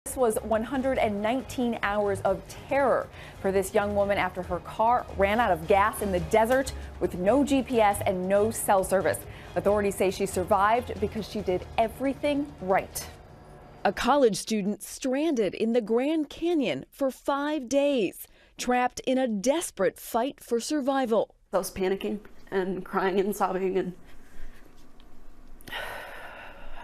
This was 119 hours of terror for this young woman after her car ran out of gas in the desert with no GPS and no cell service. Authorities say she survived because she did everything right. A college student stranded in the Grand Canyon for 5 days, trapped in a desperate fight for survival. I was panicking and crying and sobbing, and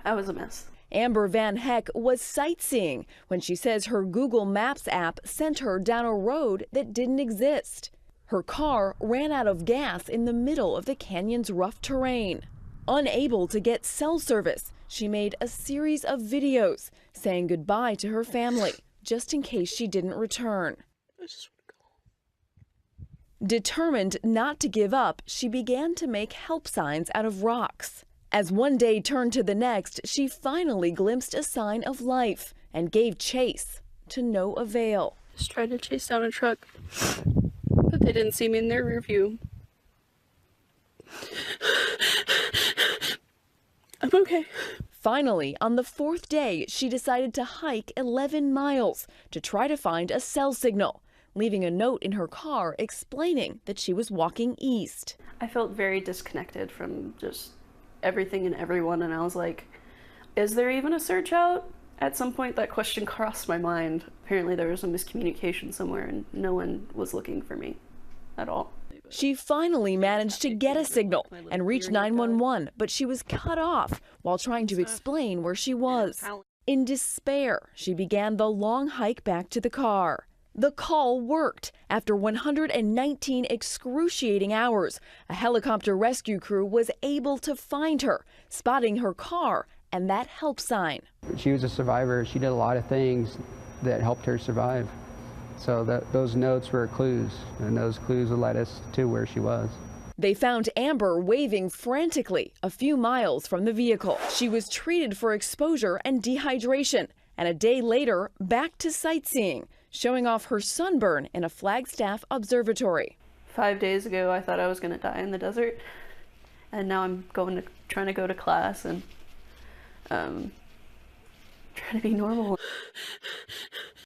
I was a mess. Amber Van Heck was sightseeing when she says her Google Maps app sent her down a road that didn't exist. Her car ran out of gas in the middle of the canyon's rough terrain. Unable to get cell service, she made a series of videos saying goodbye to her family just in case she didn't return. Determined not to give up, she began to make help signs out of rocks. As one day turned to the next, she finally glimpsed a sign of life and gave chase, to no avail. Just tried to chase down a truck, but they didn't see me in their rear view. I'm okay. Finally, on the 4th day, she decided to hike 11 miles to try to find a cell signal, leaving a note in her car explaining that she was walking east. I felt very disconnected from just everything and everyone, and I was like, is there even a search out? At some point that question crossed my mind. Apparently there was a miscommunication somewhere and no one was looking for me at all. She finally managed to get a signal and reach 911, but she was cut off while trying to explain where she was. In despair, she began the long hike back to the car. The call worked. After 119 excruciating hours, a helicopter rescue crew was able to find her, spotting her car and that help sign. She was a survivor. She did a lot of things that helped her survive. So those notes were clues, and those clues led us to where she was. They found Amber waving frantically a few miles from the vehicle. She was treated for exposure and dehydration, and a day later, back to sightseeing, showing off her sunburn in a Flagstaff observatory. 5 days ago, I thought I was going to die in the desert, and now I'm trying to go to class and trying to be normal.